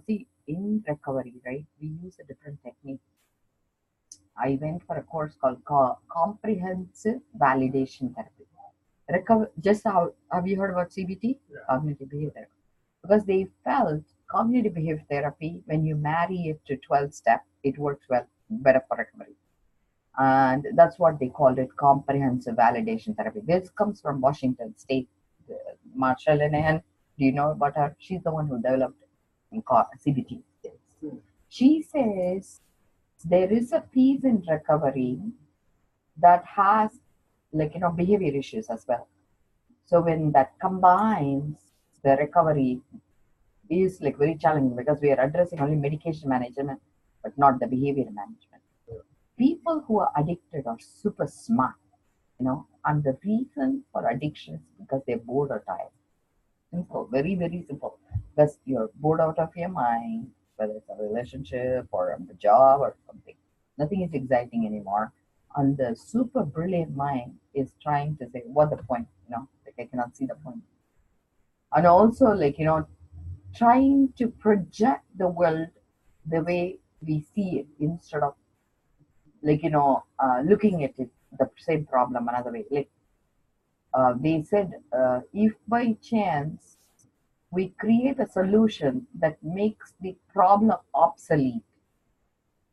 see, in recovery, right, we use a different technique. I went for a course called Comprehensive Validation Therapy. Just how have you heard about CBT? Yeah. Cognitive behavior therapy. Because they felt cognitive behavior therapy, when you marry it to 12 step, it works well, better for recovery. And that's what they called it, comprehensive validation therapy. This comes from Washington State. Marshall Linehan, do you know about her? She's the one who developed CBT. She says there is a piece in recovery that has, like, behavior issues as well. So when that combines, the recovery is like very challenging because we are addressing only medication management, but not the behavior management. People who are addicted are super smart, and the reason for addiction is because they're bored or tired. Simple, very, very simple. Because you're bored out of your mind, whether it's a relationship or a job or something. Nothing is exciting anymore. And the super brilliant mind is trying to say, what the point? Like I cannot see the point. And also, like, trying to project the world the way we see it instead of, like, looking at it, the same problem another way. Like, they said, if by chance we create a solution that makes the problem obsolete,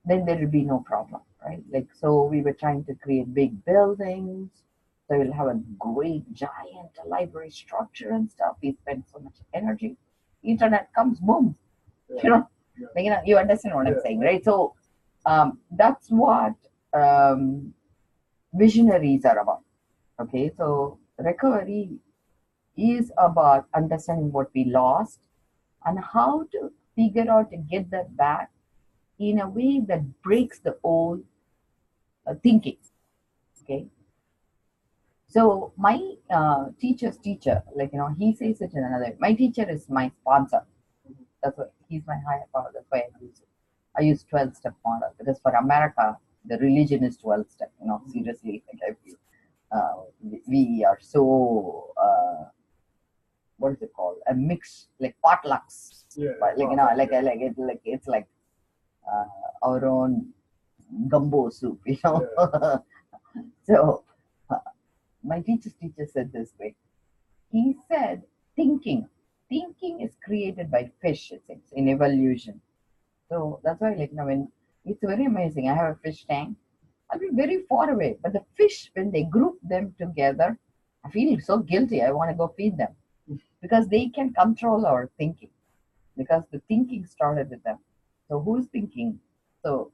then there will be no problem, right? Like, so we were trying to create big buildings, so we'll have a great giant library structure and stuff. We spend so much energy. Internet comes, boom. Like, you understand what I'm saying, right? So that's what visionaries are about. Okay, so recovery is about understanding what we lost and how to figure out to get that back in a way that breaks the old thinking. Okay, so my teacher's teacher, like, he says it in another way. My teacher is my sponsor. That's why he's my higher power. That's why I use it. I use 12-step model because for America, the religion is 12-step. Seriously, like I feel we are so what is it called? A mix, like potlucks. Yeah, like, it's like our own gumbo soup. Yeah. So my teacher's teacher said this way. He said, thinking is created by fish, it seems, in evolution. So that's why, like, when it's very amazing. I have a fish tank. I'll be very far away, but the fish, when they group them together, I feel so guilty. I want to go feed them because they can control our thinking, because the thinking started with them. So who's thinking? So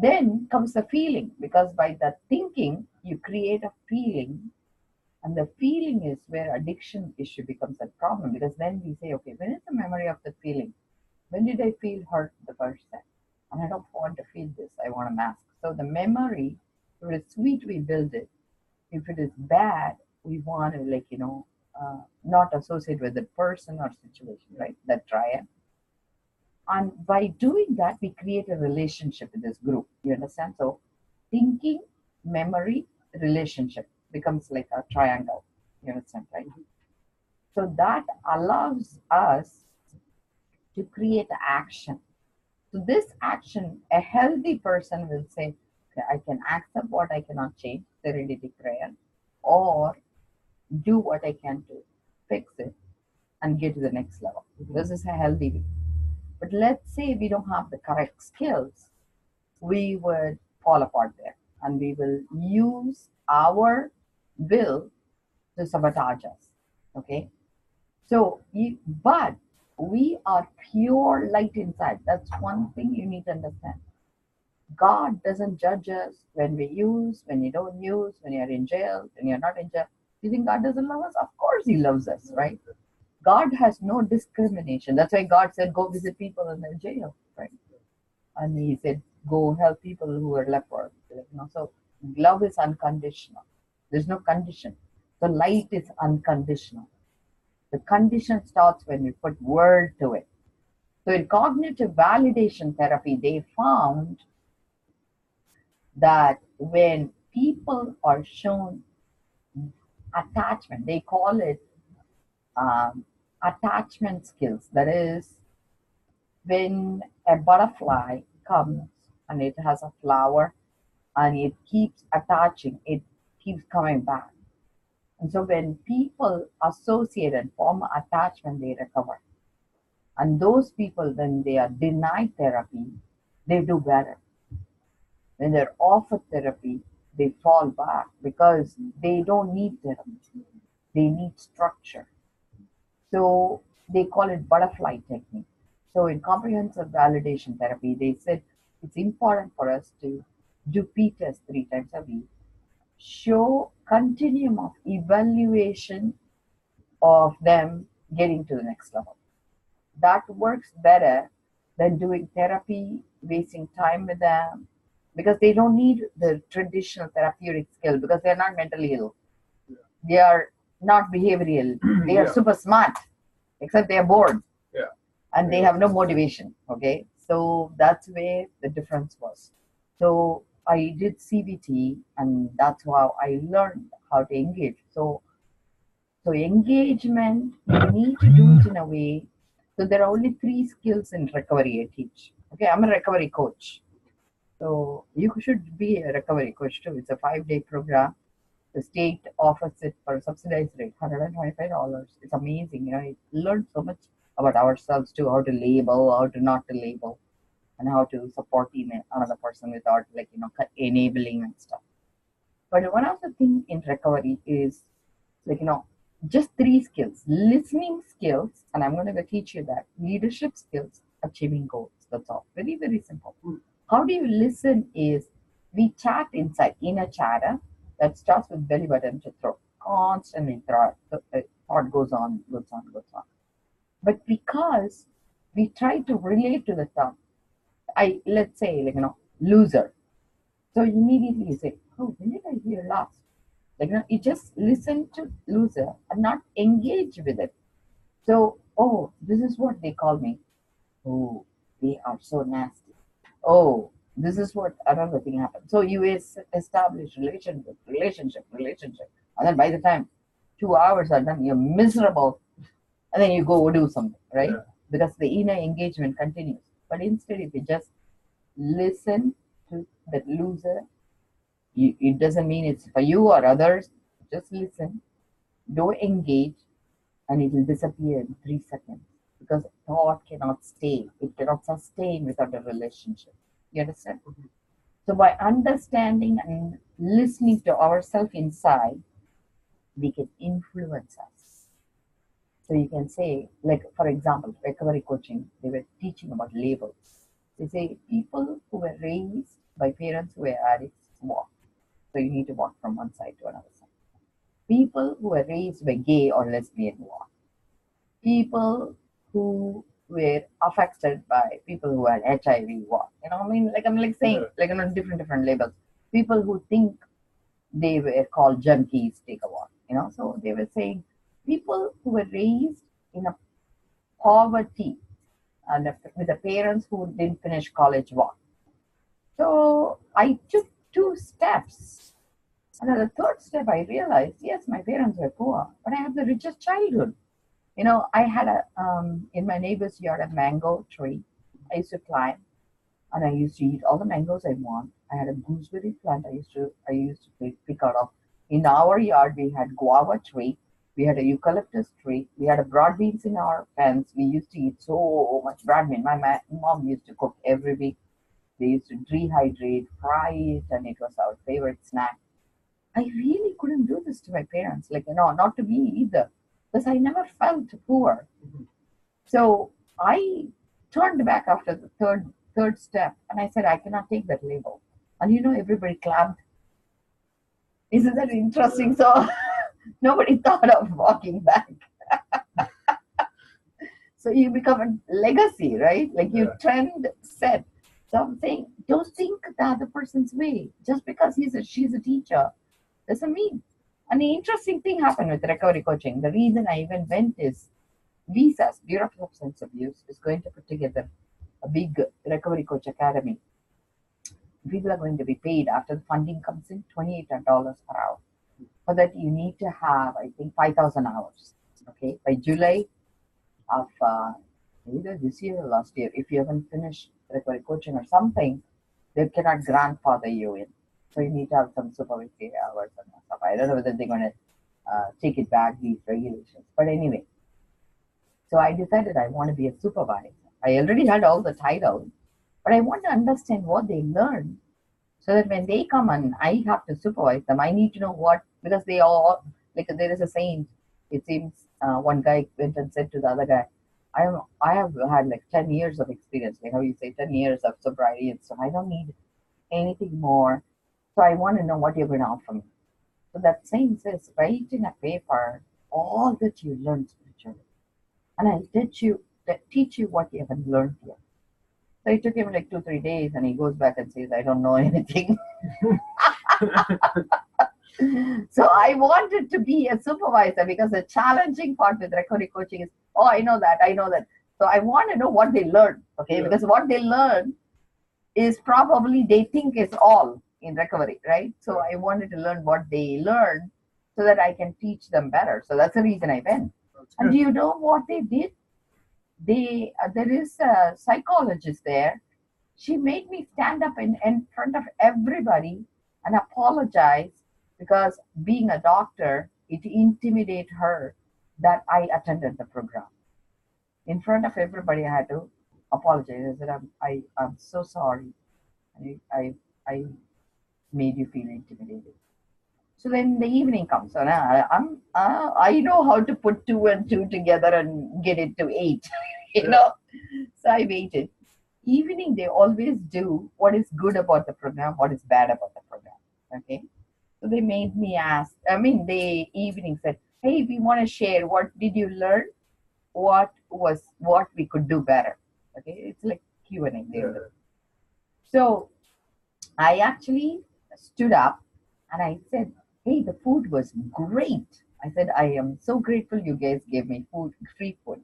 then comes the feeling, because by that thinking you create a feeling, and the feeling is where addiction issue becomes a problem, because then we say, okay, when is the memory of the feeling? When did I feel hurt the first time? And I don't want to feel this. I want to mask. So the memory, if it is sweet, we build it. If it is bad, we want to, like, not associate with the person or situation, right? That triad. And by doing that, we create a relationship with this group. You understand? So thinking, memory, relationship becomes like a triangle. You understand, right? So that allows us to create action. So this action, a healthy person will say, okay, I can accept what I cannot change, serenity prayer, or do what I can to fix it and get to the next level. This is a healthy way. But let's say we don't have the correct skills, we would fall apart there, and we will use our will to sabotage us. Okay? So, but we are pure light inside. That's one thing you need to understand. God doesn't judge us when we use, when you don't use, when you're in jail, when you're not in jail. You think God doesn't love us? Of course He loves us, right? God has no discrimination. That's why God said, go visit people in their jail, right? And He said, go help people who are leper. So love is unconditional. There's no condition. The light is unconditional. The condition starts when we put word to it. So in cognitive validation therapy, they found that when people are shown attachment, they call it attachment skills. That is, when a butterfly comes and it has a flower and it keeps attaching, it keeps coming back. And so when people associate and form attachment, they recover. And those people, when they are denied therapy, they do better. When they're offered therapy, they fall back because they don't need therapy. They need structure. So they call it butterfly technique. So in comprehensive validation therapy, they said it's important for us to do P-test 3 times a week, show continuum of evaluation of them getting to the next level. That works better than doing therapy, wasting time with them, because they don't need the traditional therapeutic skill because they're not mentally ill. They are not behavioral. They are super smart, except they are bored. Yeah. And they have no motivation. Okay. So that's where the difference was. So I did CBT and that's how I learned how to engage. So engagement, you need to do it in a way. So there are only 3 skills in recovery I teach. Okay, I'm a recovery coach. So you should be a recovery coach too. It's a 5-day program. The state offers it for a subsidized rate, $125. It's amazing. You know, you learn so much about ourselves too, how to label, how to not to label, and how to support another person without enabling and stuff. But one of the things in recovery is like, just 3 skills: listening skills, and I'm going to teach you that, leadership skills, achieving goals. That's all. Very, very simple. How do you listen is we chat inside, inner chatter that starts with belly button to throat. Constantly thought goes on, goes on, goes on. But because we try to relate to the thought, let's say, loser. So immediately you say, oh, when did I hear last? You just listen to loser and not engage with it. So, oh, this is what they call me. Oh, they are so nasty. Oh, this is what another thing happened. So you establish relationship. And then by the time 2 hours are done, you're miserable. And then you go do something, right? Yeah. Because the inner engagement continues. But instead, if you just listen to that loser, it doesn't mean it's for you or others. Just listen, don't engage, and it will disappear in 3 seconds. Because thought cannot stay, it cannot sustain without a relationship. You understand? So by understanding and listening to ourselves inside, we can influence us. So you can say, like for example, recovery coaching, they were teaching about labels. They say people who were raised by parents who were addicts walk. So you need to walk from one side to another side. People who were raised by gay or lesbian walk. People who were affected by people who had HIV walk. I mean, like I'm like saying, different labels. People who think they were called junkies take a walk. So they were saying people who were raised in a poverty and with the parents who didn't finish college walk. So I took 2 steps. And at the third step, I realized, yes, my parents were poor, but I had the richest childhood. I had in my neighbor's yard a mango tree. I used to climb, and I used to eat all the mangoes I want. I had a gooseberry plant. I used to pick out of. In our yard, we had guava tree. We had a eucalyptus tree. We had a broad beans in our fence. We used to eat so much broad bean. My mom used to cook every week. They used to dehydrate, fry it, and it was our favorite snack. I really couldn't do this to my parents, not to me either, because I never felt poor. So I turned back after the third step, and I said, I cannot take that label. And everybody clapped. Isn't that interesting? So nobody thought of walking back. So you become a legacy, right? Like you trend set. So I'm saying, don't think the other person's way. Just because she's a teacher doesn't mean. And the interesting thing happened with recovery coaching. The reason I even went is Visas, Bureau of Substance Abuse, is going to put together a big recovery coach academy. People are going to be paid after the funding comes in $28 per hour. For that, you need to have, I think, 5,000 hours. Okay, by July of either this year or last year, if you haven't finished recovery coaching or something, they cannot grandfather you in. So you need to have some supervisory hours and stuff. I don't know whether they're going to take it back, these regulations. But anyway, so I decided I want to be a supervisor. I already had all the titles, but I want to understand what they learn so that when they come and I have to supervise them, I need to know what, because they all, like there is a saying, it seems one guy went and said to the other guy, I have had like 10 years of experience, like how you say 10 years of sobriety and stuff. I don't need anything more. So I want to know what you're going to offer me. So that saying says, write in a paper all that you learned spiritually. And I'll teach you what you haven't learned yet. So it took him like 2-3 days, and he goes back and says, I don't know anything. So I wanted to be a supervisor because the challenging part with recovery coaching is, oh, I know that. So I want to know what they learn, okay? Yeah. Because what they learn is probably they think is all in recovery, right? So I wanted to learn what they learn so that I can teach them better. So that's the reason I went. And do you know what they did? There is a psychologist there. She made me stand up in front of everybody and apologize because being a doctor, it intimidated her that I attended the program. In front of everybody, I had to apologize. I said, I'm so sorry. I made you feel intimidated. So then the evening comes, and I know how to put 2 and 2 together and get it to 8, you know. So I waited. Evening, they always do what is good about the program, what is bad about the program. Okay. So they made me ask. The evening said, "Hey, we want to share. What did you learn? What we could do better?" Okay, it's like Q&A. So I actually stood up and I said, hey, the food was great. I said, I am so grateful you guys gave me free food.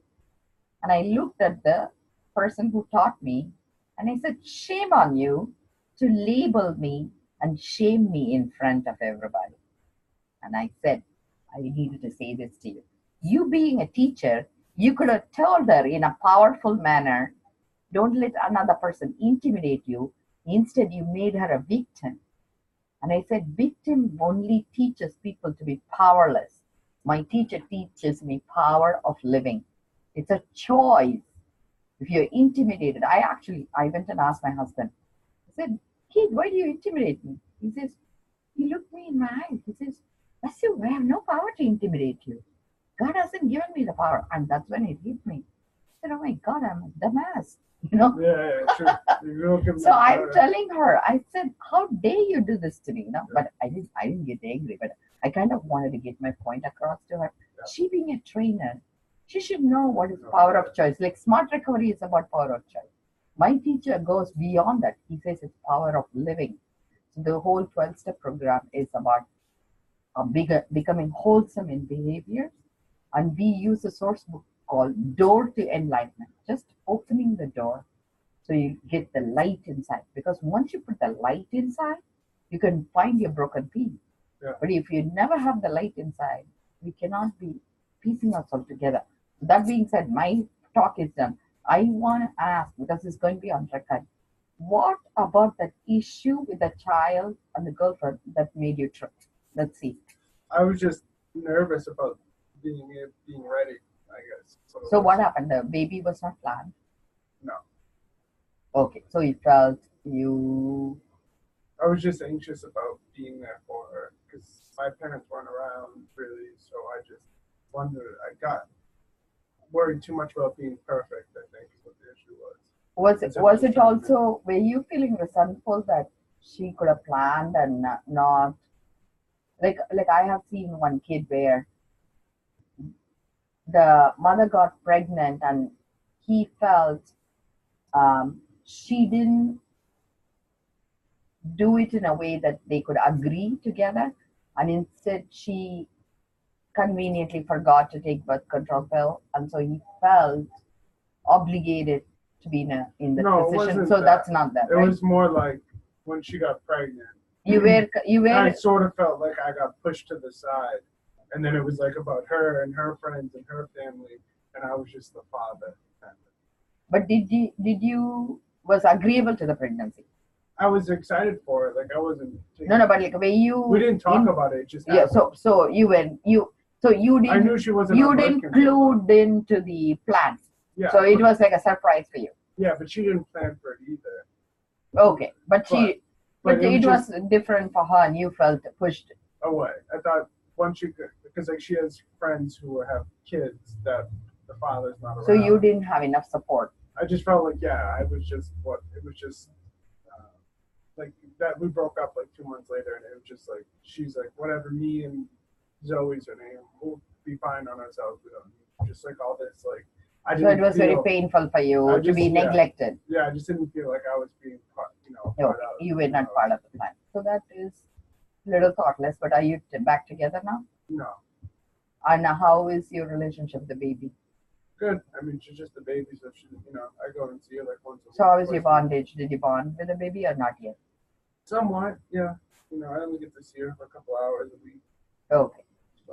And I looked at the person who taught me and I said, shame on you to label me and shame me in front of everybody. And I said, I needed to say this to you. You being a teacher, you could have told her in a powerful manner, don't let another person intimidate you. Instead, you made her a victim. And I said, victim only teaches people to be powerless. My teacher teaches me power of living. It's a choice. If you're intimidated, I went and asked my husband. I said, kid, why do you intimidate me? He says, he looked me in my eyes. He says, Vasu, I have no power to intimidate you. God hasn't given me the power. And that's when it hit me. I said, oh my God, I'm a dumbass. You know? True. So I'm telling her, I said, how dare you do this to me? You know, but I didn't get angry, but I kind of wanted to get my point across to her. Yeah. She being a trainer, she should know what is power of choice. Like smart recovery is about power of choice. My teacher goes beyond that. He says it's power of living. So the whole 12-step program is about becoming wholesome in behavior. And we use a source book called Door to Enlightenment, just opening the door so you get the light inside. Because once you put the light inside, you can find your broken piece. Yeah. But if you never have the light inside, we cannot be piecing ourselves together. So that being said, my talk is done. I want to ask, because it's going to be on record, what about that issue with the child and the girlfriend that made you trip? Let's see. I was just nervous about being ready, I guess. So what happened? The baby was not planned? No. Okay, so you felt you... I was just anxious about being there for her because my parents weren't around really, so I just wondered. I got worried too much about being perfect, I think is what the issue was. Was it also, were you feeling resentful that she could have planned and not... Like I have seen one kid where the mother got pregnant and he felt she didn't do it in a way that they could agree together, and instead she conveniently forgot to take birth control pill, and so he felt obligated to be in the position. So that's not that. It was more like when she got pregnant. You were. I sort of felt like I got pushed to the side, and then it was like about her and her friends and her family, and I was just the father. But did you was agreeable to the pregnancy? I was excited for it. Like I wasn't. No, no, but like where you We didn't talk about it. It just yeah. happened. So you went you. So you I knew didn't she wasn't you on birth didn't control. clued into the plans. Yeah. So it was like a surprise for you. Yeah, but she didn't plan for it either. Okay, but But it it was was different for her, and you felt pushed. away. I thought once you could, because like she has friends who have kids that the father's not around. So you didn't have enough support. I just felt like I was just what it was just uh, like that. We broke up like 2 months later, and it was just like she's like whatever. Me and Zoe's her name. We'll be fine on ourselves. We don't need just like all this like. I So didn't it was very feel, painful for you to be neglected. Yeah, I just didn't feel like I was being part, No, part of. you were not part of the plan. So that is a little thoughtless. But are you back together now? No. And how is your relationship with the baby? Good. I mean, she's just a baby, so she, I go and see her like once a week. So how is your bondage? Did you bond with the baby or not yet? Somewhat, yeah. I only get to see her for a couple hours a week. Okay.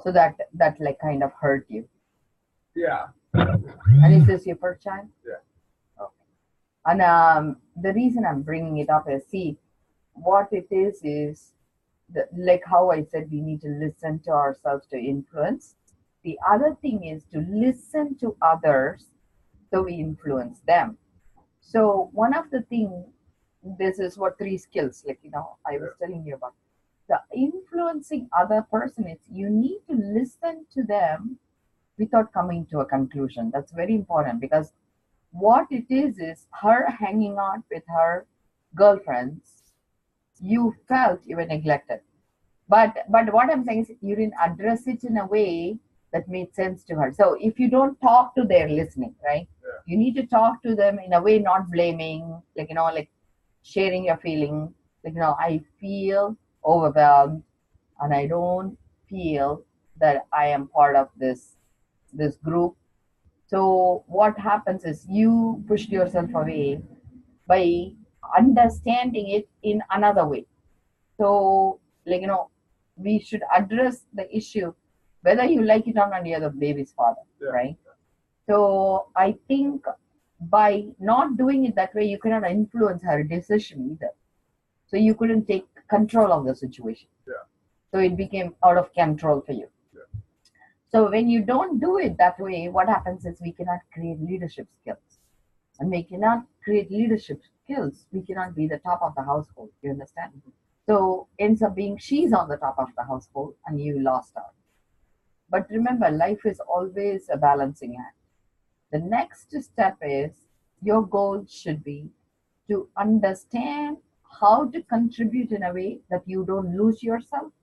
So that like kind of hurt you. Yeah. And is this your first child? Yeah. Okay. And the reason I'm bringing it up is, see, what it is like how I said, we need to listen to ourselves to influence. The other thing is to listen to others so we influence them. So one of the things, this is what three skills, like, I was telling you about. The influencing other person is you need to listen to them without coming to a conclusion. That's very important because what it is her hanging out with her girlfriends, you felt you were neglected. But what I'm saying is you didn't address it in a way that made sense to her. So if you don't talk to their listening, right? Yeah. You need to talk to them in a way, not blaming, like sharing your feeling. I feel overwhelmed and I don't feel that I am part of this group. So what happens is you pushed yourself away by understanding it in another way. So, we should address the issue, whether you like it or not, you're the baby's father, Yeah. right? So, I think by not doing it that way, you cannot influence her decision either. So, you couldn't take control of the situation. Yeah. So, it became out of control for you. Yeah. So, when you don't do it that way, what happens is we cannot create leadership skills. And we cannot create leadership skills, we cannot be the top of the household. You understand? So ends up being she's on the top of the household and you lost out. But remember, life is always a balancing act. The next step is your goal should be to understand how to contribute in a way that you don't lose yourself,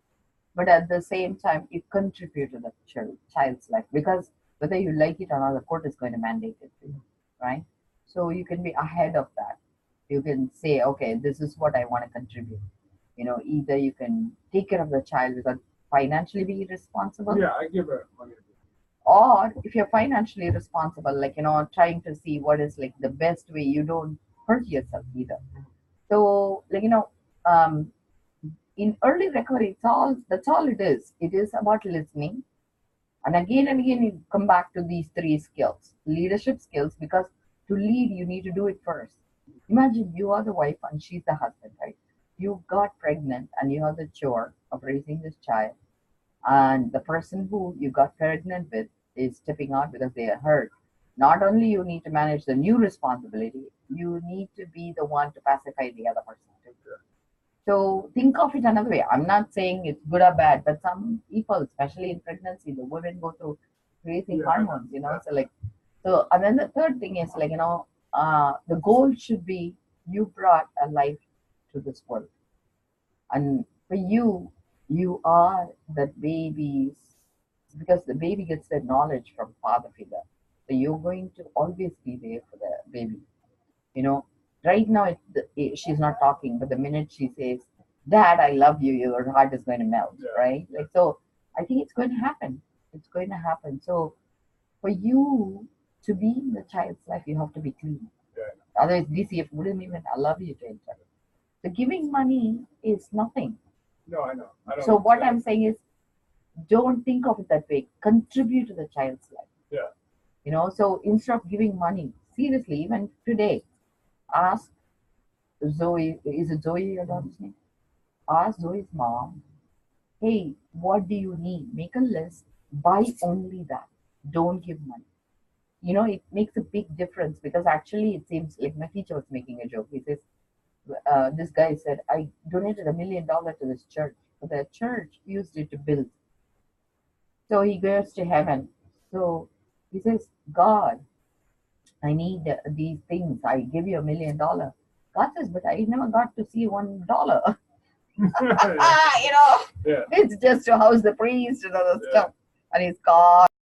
but at the same time, you contribute to the child's life. Because whether you like it or not, the court is going to mandate it for you, right? So you can be ahead of that. You can say, okay, this is what I want to contribute. Either you can take care of the child without financially being responsible. Yeah, I give her money. Or if you're financially responsible, trying to see what is like the best way you don't hurt yourself either. So, um, in early recovery, that's all it is. It is about listening. And again, you come back to these three skills, leadership skills, because to lead, you need to do it first. Imagine you are the wife and she's the husband, right? You got pregnant and you have the chore of raising this child, and the person who you got pregnant with is stepping out because they are hurt. Not only you need to manage the new responsibility, you need to be the one to pacify the other person too. So think of it another way. I'm not saying it's good or bad, but some people, especially in pregnancy, the women go through crazy hormones, So and then the third thing is the goal should be you brought a life to this world. And for you, you are that baby's, because the baby gets the knowledge from father figure. So you're going to always be there for the baby. Right now she's not talking, but the minute she says, Dad, I love you, your heart is going to melt, right? So I think it's going to happen. It's going to happen. So for you to be in the child's life, you have to be clean. Otherwise, DCF wouldn't even allow you to enter. So giving money is nothing. No, I know. So what I'm saying is, don't think of it that way. Contribute to the child's life. Yeah. So instead of giving money, seriously, even today, ask Zoe, is it Zoe your daughter's name? Ask Zoe's mom, hey, what do you need? Make a list, buy only that. Don't give money. It makes a big difference because actually it seems like my teacher was making a joke. He says, this guy said, I donated $1 million to this church, but the church used it to build. So he goes to heaven. So he says, God, I need these things. I give you $1 million. God says, but I never got to see $1. Yeah. Yeah. It's just to house the priest and other Yeah. stuff. And he's God.